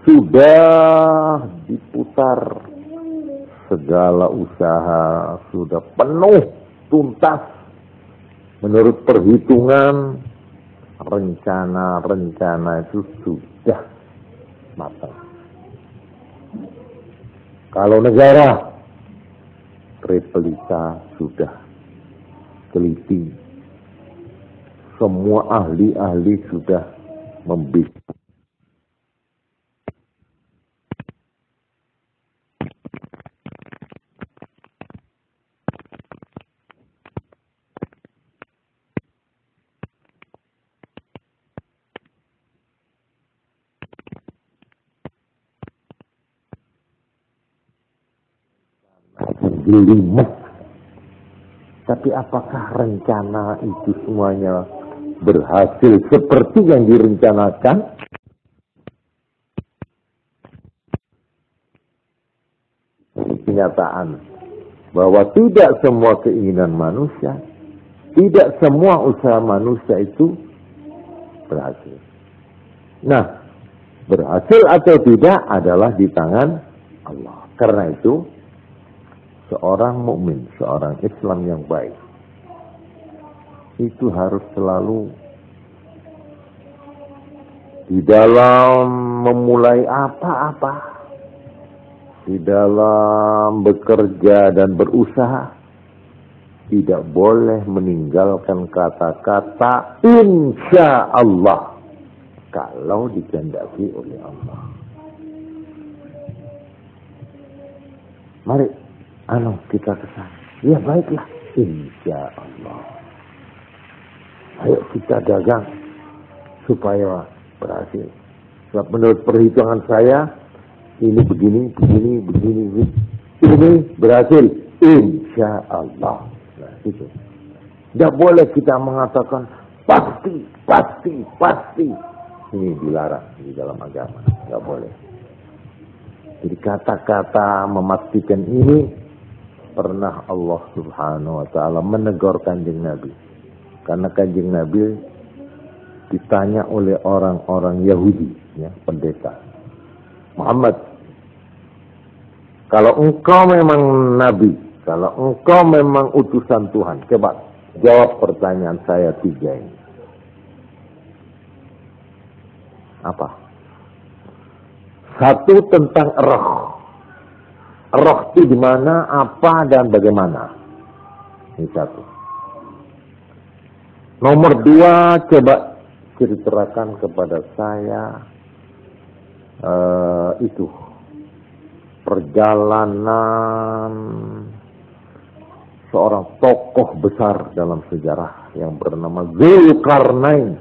sudah diputar segala usaha, sudah penuh tuntas menurut perhitungan, rencana itu sudah matang. Kalau negara, Tripolita sudah teliti, semua ahli-ahli sudah membidik. Jelimet. Tapi apakah rencana itu semuanya berhasil seperti yang direncanakan? Kenyataan bahwa tidak semua keinginan manusia, tidak semua usaha manusia itu berhasil. Nah, berhasil atau tidak adalah di tangan Allah. Karena itu seorang mukmin, seorang Islam yang baik, itu harus selalu di dalam memulai apa-apa, di dalam bekerja dan berusaha, tidak boleh meninggalkan kata-kata insya Allah kalau dikehendaki oleh Allah. Mari kita ke sana. Ya baiklah, insya Allah. Ayo kita dagang supaya berhasil. Sebab menurut perhitungan saya, ini begini. Ini berhasil, insya Allah. Nah, itu. Tidak boleh kita mengatakan pasti. Ini dilarang di dalam agama. Tidak boleh. Jadi kata-kata memastikan ini pernah Allah Subhanahu wa ta'ala menegur Kanjeng Nabi. Karena Kanjeng Nabi ditanya oleh orang-orang Yahudi, ya, pendeta. Muhammad, kalau engkau memang Nabi, kalau engkau memang utusan Tuhan, coba jawab pertanyaan saya 3 ini. Apa? 1 tentang roh. Roh itu di mana, apa, dan bagaimana. Ini 1. Nomor 2, coba ceritakan kepada saya itu perjalanan seorang tokoh besar dalam sejarah yang bernama Zulkarnain,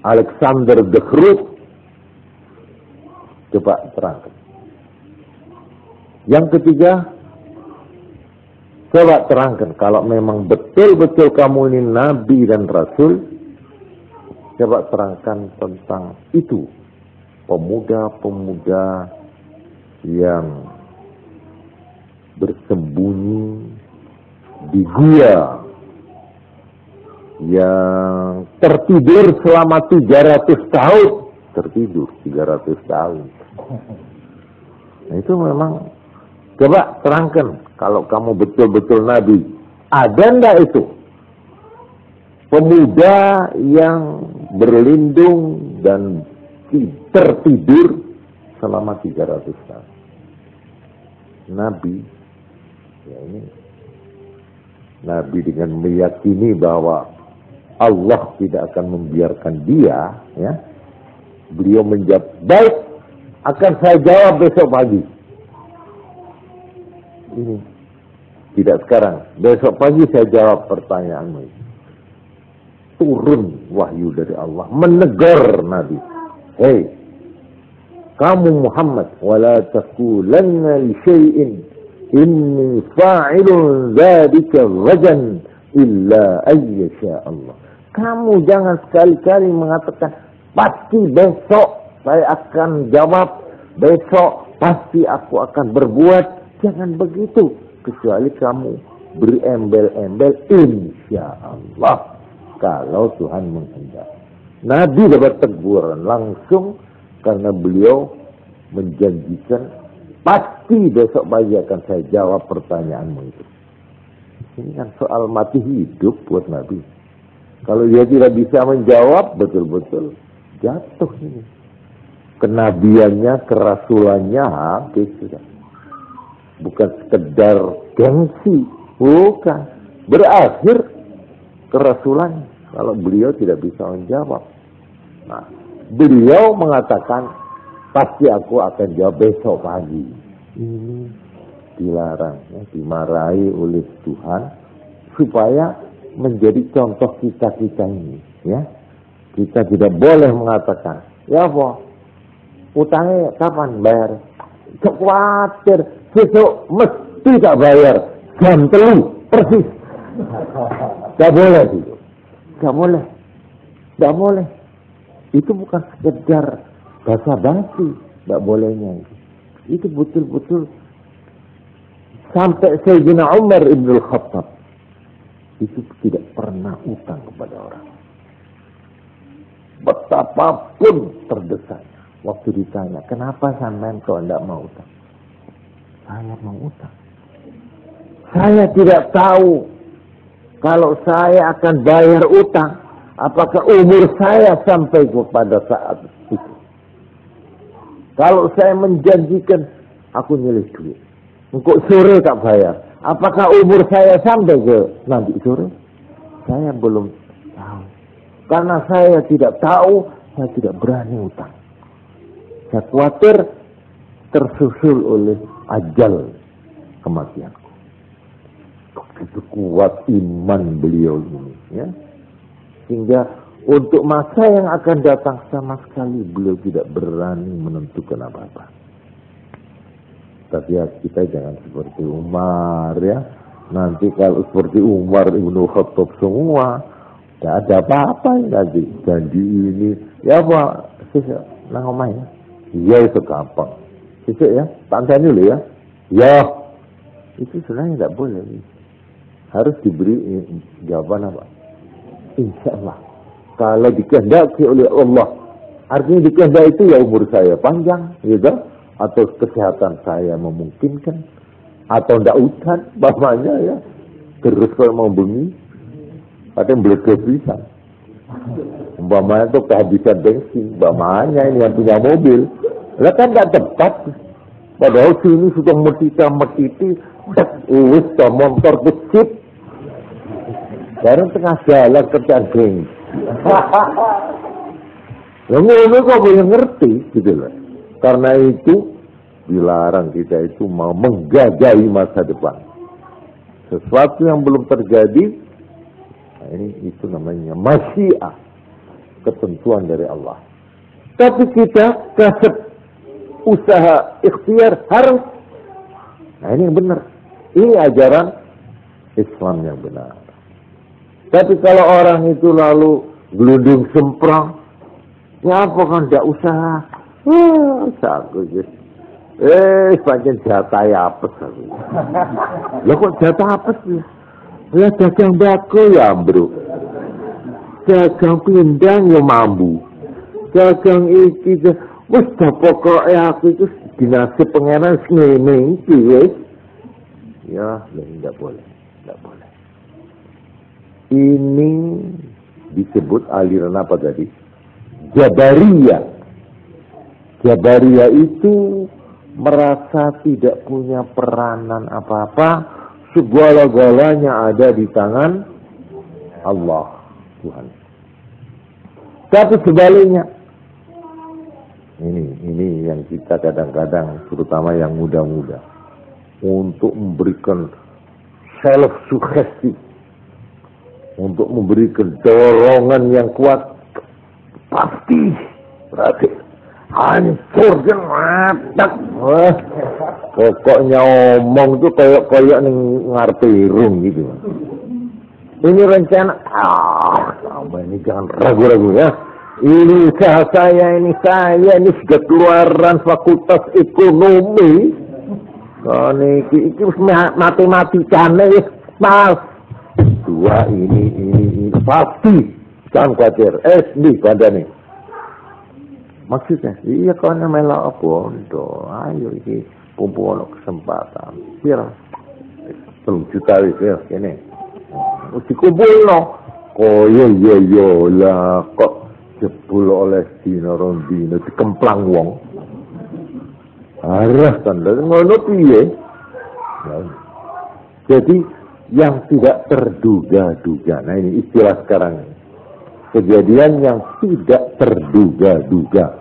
Alexander the Great. Coba terangkan. Yang ketiga, coba terangkan kalau memang betul-betul kamu ini Nabi dan Rasul, coba terangkan tentang itu. Pemuda-pemuda yang bersembunyi di gua, yang tertidur selama 300 tahun. Tertidur 300 tahun. Nah, itu memang, coba terangkan, kalau kamu betul-betul Nabi, ada enggak itu pemuda yang berlindung dan tertidur selama 300 tahun? Nabi, ya ini Nabi dengan meyakini bahwa Allah tidak akan membiarkan dia, ya, beliau menjawab, baik, akan saya jawab besok pagi. Ini tidak sekarang, besok pagi saya jawab pertanyaanmu. Turun wahyu dari Allah menegur Nabi, hei kamu Muhammad, wala taqulanna li syai'in inni fa'ilun dzalika ghadan illa ayyasha Allah. Kamu jangan sekali-kali mengatakan pasti besok saya akan jawab, besok pasti aku akan berbuat. Jangan begitu, kecuali kamu beri embel-embel insya Allah kalau Tuhan menghendaki. Nabi dapat teguran langsung, Karena beliau menjanjikan pasti besok pagi akan saya jawab pertanyaanmu itu. Ini kan soal mati hidup buat Nabi. Kalau dia tidak bisa menjawab, betul-betul jatuh ini. Kenabiannya, kerasulannya habis sudah. Bukan sekedar gengsi, bukan. Berakhir kerasulannya kalau beliau tidak bisa menjawab. Nah, beliau mengatakan pasti aku akan jawab besok pagi. Ini dilarang, ya, dimarahi oleh Tuhan supaya menjadi contoh kita ini, ya. Kita tidak boleh mengatakan, ya apa, utangnya kapan bayar? Khawatir besok mesti tak bayar, jam 3 persis. Gak boleh itu, gak boleh. Itu bukan sekedar basa-basi, gak bolehnya. Itu betul-betul sampai Sayyidina Umar Ibn Khattab itu tidak pernah utang kepada orang. Betapapun terdesaknya. Waktu ditanya, kenapa sampean kau tidak mau utang? Saya mau utang. Saya tidak tahu kalau saya akan bayar utang, apakah umur saya sampai kepada saat itu. Kalau saya menjanjikan, aku nyilih duit. Engkau sore tak bayar. Apakah umur saya sampai ke nanti sore? Saya belum tahu. Karena saya tidak tahu, saya tidak berani utang. Saya khawatir tersusul oleh ajal kematianku. Begitu kuat iman beliau ini, ya. Sehingga untuk masa yang akan datang sama sekali beliau tidak berani menentukan apa-apa. Tapi ya kita jangan seperti Umar, ya. Nanti kalau seperti Umar Ibnu Khattab semua, tidak ada apa-apa nanti. Janji ini, ya Pak, sisa, nang omah ya. Iya itu gampang. Sisa ya, tantang dulu ya. Ya, itu sebenarnya tidak boleh. Harus diberi jawaban apa? Insya Allah. Kalau dikehendaki oleh Allah, artinya dikehendaki itu ya umur saya panjang, gitu. Atau kesehatan saya memungkinkan, atau tidak usah, bapaknya ya, terus kalau mau bengi, ada yang beli kebisan, umpamanya itu kehabisan bensin, bapaknya ini yang punya mobil, lah kan tidak tepat, padahal sini sudah metiti, sudah motor kecil, sekarang tengah jalan kerjaan geng, lalu kok boleh ngerti, gitu loh. Karena itu dilarang kita itu mau menggagai masa depan. Sesuatu yang belum terjadi, nah ini itu namanya masyiah, ketentuan dari Allah. Tapi kita kasih usaha ikhtiar harus. Nah ini yang benar. Ini ajaran Islam yang benar. Tapi kalau orang itu lalu gelundung semprang, ya apa kan tidak usaha? Saku guys. Pancen jatah apes aku. Lah kok jatah apes ya? Lah dagang bako ya, Bro. Dagang pindang ya mambu. Dagang iki wis pokoke aku itu dinasib pangeran ngene iki wis. Ya, enggak boleh. Enggak boleh. Ini disebut aliran apa tadi? Jabariyah. Jabariyah itu merasa tidak punya peranan apa-apa, segala-galanya ada di tangan Allah, Tuhan. Tapi sebaliknya, ini yang kita kadang-kadang, terutama yang muda-muda, untuk memberikan self-suggestion, untuk memberikan dorongan yang kuat, pasti berhasil. Hancur dan matak. Pokoknya omong tuh kayak ning ngarepe irung gitu. Ini rencana. Ini jangan ragu-ragu ya. Ini usaha saya, ini sudah keluaran fakultas ekonomi. Ini matematikane wis pas. Dua ini pasti. Jangan khawatir. SD pada nih. Maksudnya, iya kau melok bondo, ayo iki kumpul kesempatan. Biar 3 juta wis kene. Wis dikumpulno. Koyo yo lah kok jebul oleh dina rong dina dikemplang wong. Arah tanda ngono piye? Jadi yang tidak terduga-duga. Nah ini istilah sekarang. Kejadian yang tidak terduga-duga.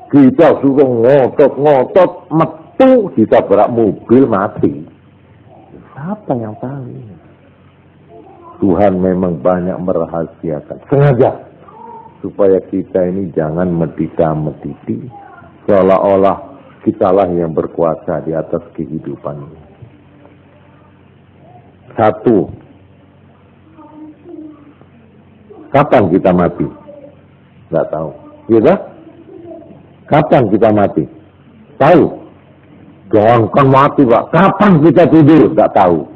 Kita suruh ngotot-ngotot, metu, kita berak mobil mati. Siapa yang tahu? Tuhan memang banyak merahasiakan. Sengaja. Supaya kita ini jangan medita-mediti. Seolah-olah kitalah yang berkuasa di atas kehidupan ini. 1. Kapan kita mati? Nggak tahu. Iya? Kapan kita mati? Tahu. Jangan mati, Pak. Kapan kita tidur? Nggak tahu.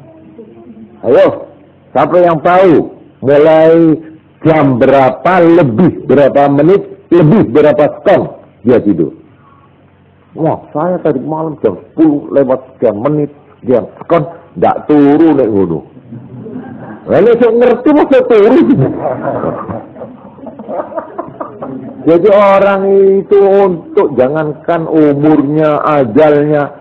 Ayo, siapa yang tahu? Mulai jam berapa, lebih berapa menit, lebih berapa sekon dia tidur? Wah, saya tadi malam jam 10 lewat sekian menit, sekian sekon, nggak turun nek ngono. Lalu saya ngerti masa turun. Jadi orang itu untuk jangankan umurnya, ajalnya,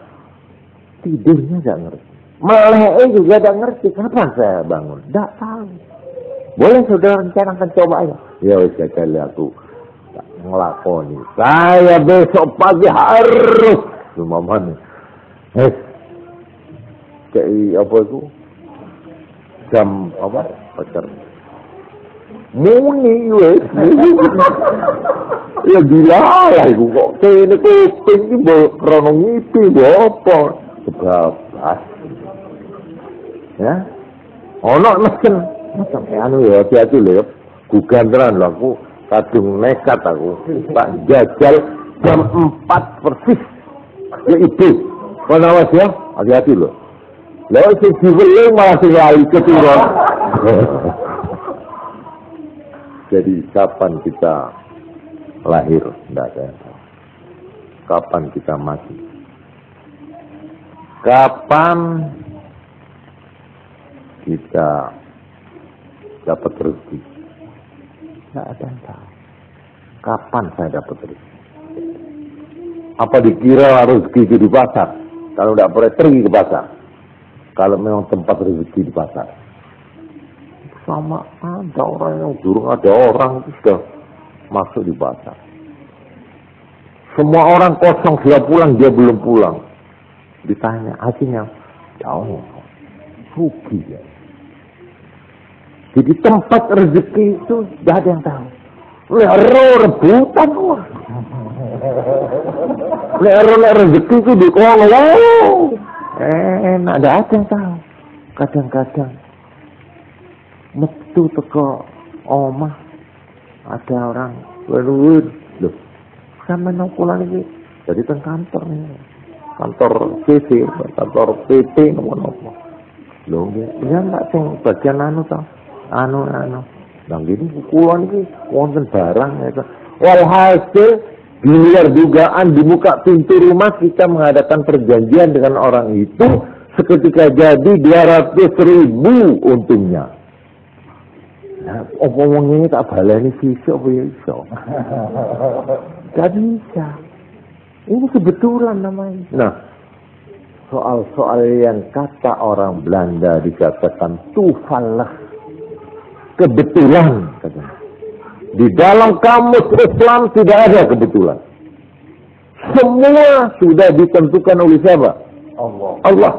tidurnya nggak ngerti. Melek juga nggak ngerti. Kapan saya bangun? Nggak tahu. Boleh saudara rencanakan coba aja. Ya wis kali aku ngelakoni. Saya besok pagi harus lumayan. Kayak apa itu? Jam apa? Pacar. Muni wes. Ya gila lah iku kok kene kuping iki mbok krono ngipi apa? Kebablas. Ya. Ono mesen. Sampai anu ya hati-hati lho. Guganteran lho aku kadung nekat aku. Tak jajal jam 4 persis. Ya itu. Kono awas ya, hati-hati lho. Lah sing diweling malah sing lali keturun. Jadi kapan kita lahir? Tidak ada yang tahu. Kapan kita mati? Kapan kita dapat rezeki? Tidak ada yang tahu. Kapan saya dapat rezeki? Apa dikira rezeki itu di pasar? Kalau tidak boleh pergi ke pasar. Kalau memang tempat rezeki di pasar. Sama ada orang yang durung ada orang itu sudah masuk di pasar. Semua orang kosong, dia pulang, dia belum pulang. Ditanya, hasilnya jauh, rugi ya. Jadi tempat rezeki itu tidak ada yang tahu. Lero rebutan wah. Lero rezeki itu di kolong. Enak, tidak ada yang tahu. Kadang-kadang metu teko omah ada orang weruun loh sampe nang pulang iki jadi teng kantor nih kantor CC kantor PT nopo lho ya enggak sing bagian anu ta anu nang gini kulon iki wonten barang ya walhasil di luar dugaan di muka pintu rumah kita mengadakan perjanjian dengan orang itu seketika jadi 200.000 untungnya. Nah, omong ini tak baleni sisuk apa ya iso. Gak bisa. Ini kebetulan namanya. Nah, soal-soal yang kata orang Belanda dikatakan toevallig. Kebetulan katanya. Di dalam kamus Islam tidak ada kebetulan. Semua sudah ditentukan oleh siapa? Allah.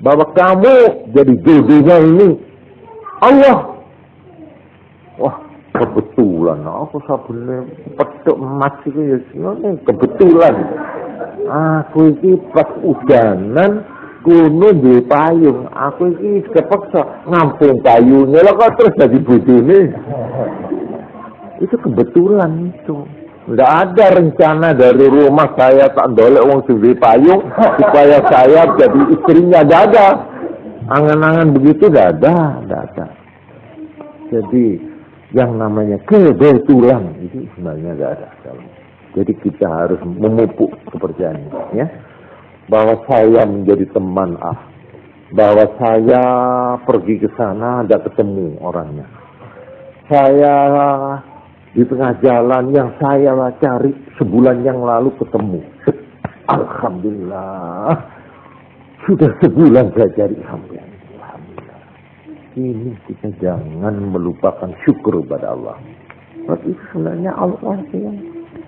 Bahwa kamu jadi jodohnya ini Allah. Wah, kebetulan. Aku sabune petuk emas itu ya kebetulan. Aku ini pas udanan kuno di payung. Aku ini kepaksa ngampung payungnya. Lah kok terus jadi bojone. Itu kebetulan itu. Tidak ada rencana dari rumah saya tak dolek wong di payung supaya saya jadi istrinya. Tidak ada. Angan-angan begitu tidak ada. Jadi Yang namanya kebetulan itu sebenarnya nggak ada. Jadi kita harus memupuk kepercayaan ini, ya. Bahwa saya menjadi teman bahwa saya pergi ke sana tidak ketemu orangnya. Saya di tengah jalan yang saya cari sebulan yang lalu ketemu. Alhamdulillah. Sudah sebulan saya cari. Alhamdulillah. Ini kita jangan melupakan syukur kepada Allah. Tapi sebenarnya Allah yang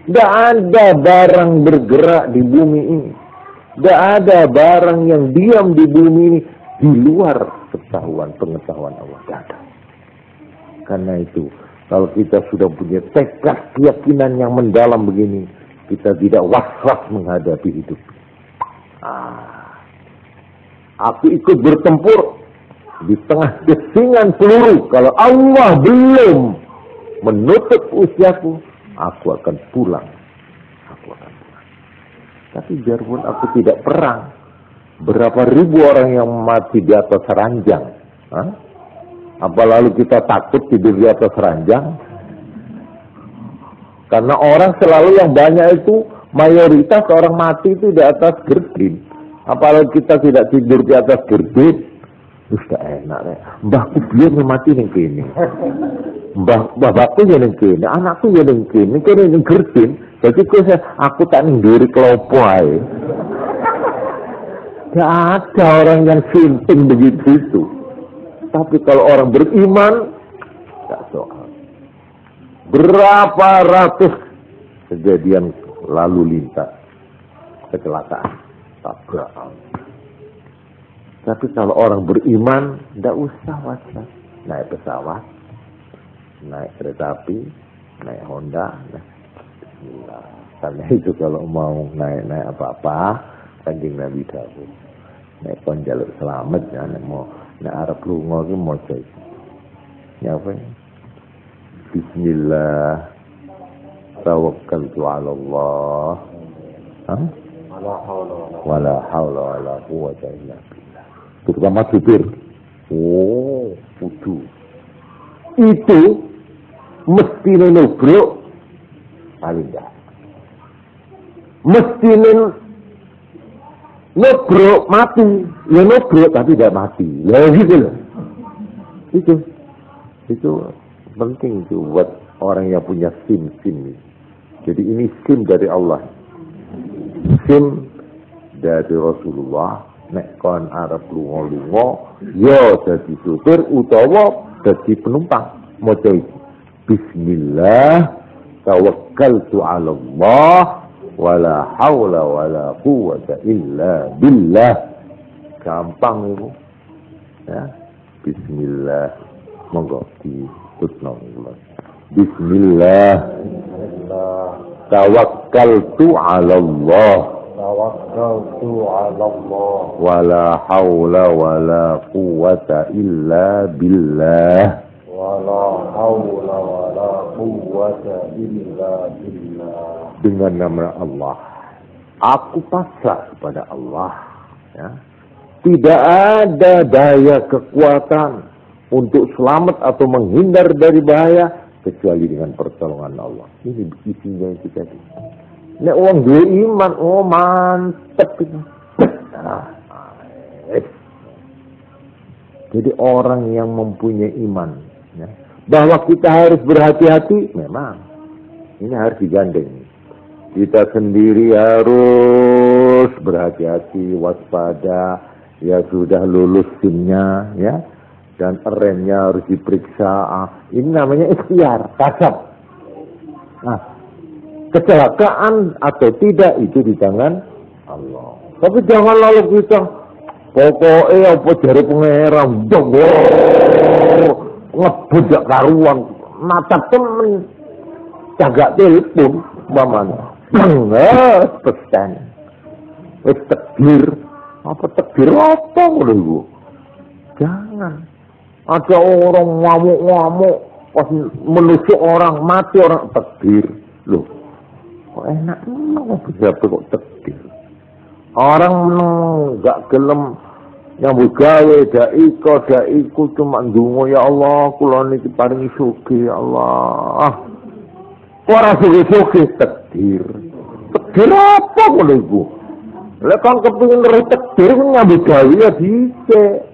tidak ada barang bergerak di bumi ini. Tidak ada barang yang diam di bumi ini di luar pengetahuan Allah. Tidak ada. Karena itu, kalau kita sudah punya tekad keyakinan yang mendalam begini, kita tidak was-was menghadapi hidup. Aku ikut bertempur di tengah desingan peluru. Kalau Allah belum menutup usiaku, aku akan pulang. Tapi biarpun aku tidak perang, berapa ribu orang yang mati di atas ranjang. Apa lalu kita takut tidur di atas ranjang? Karena orang selalu yang banyak itu, mayoritas orang mati itu di atas gerdin. Apalagi kita tidak tidur di atas gerdin, sudah enak ya. Mbahku biar mati yang kini. Mbahku yang kini, anakku yang kini, kini yang gerdin. Jadi aku tak ninduri kelopo aja. Tidak ada orang yang sinting begitu itu. Tapi kalau orang beriman, tak soal. Berapa ratus kejadian lalu lintas, kecelakaan, tabrakan. Tapi kalau orang beriman, tidak usah was-was. Naik pesawat, naik kereta api, naik Honda, Bismillah. Karena itu kalau mau naik apa-apa, Kanjeng Nabi dawuh. Nek kon njaluk selamat ya, nek mau nek arep lunga ki maca iki. Ya apa? Bismillah. Tawakkaltu 'ala Allah. Wala haula wala quwwata illa billah. Terutama supir. Kudu. Itu mesti nubruk paling dah. Mesti nubruk mati, ya nubruk tapi tidak mati. Ya gitu loh. Itu penting tuh buat orang yang punya SIM. Jadi ini SIM dari Allah. SIM dari Rasulullah. Nek kon arep lunga-lunga, ya dadi supir utawa dadi penumpang. Maca iki. Bismillah, tawakkaltu 'ala Allah. Wala haula wala quwwata illa billah. Gampang itu. Ya. Bismillah. Monggo ditutno. Bismillah. Tawakkaltu 'ala Allah. Tawakkaltu 'ala Allah. Wala haula wala quwwata illa billah. Wala haula wala quwwata illa billah. Dengan nama Allah, aku pasrah kepada Allah. Ya. Tidak ada daya kekuatan untuk selamat atau menghindar dari bahaya kecuali dengan pertolongan Allah. Ini isinya itu tadi. Nek orang dua iman, mantep itu. Jadi orang yang mempunyai iman, ya, bahwa kita harus berhati-hati, memang ini harus digandeng. Kita sendiri harus berhati-hati, waspada, ya sudah lulus SIM-nya, ya, dan remnya harus diperiksa. Ini namanya ikhtiar, kasab. Nah, kecelakaan atau tidak itu di tangan Allah. Tapi jangan lalu kita, pokoknya apa jari pengeram, ngebudak karuan, mata temen, cagak telepon, mamanya. Pesan. Takbir. Apa takbir apa lu? Jangan. Ada orang ngamuk-ngamuk pas menusuk orang, mati orang, takbir. Loh. Kok enak bisa kok takbir. Orang enggak gelem Nyambut gawe daiku cuma ndonga ya Allah kula niki paringi sugih ya Allah. Ora sugih takdir. Takdir apa ngono iku? Lek kan kepengin ngeri takdir nyambut gawe ya dhisik.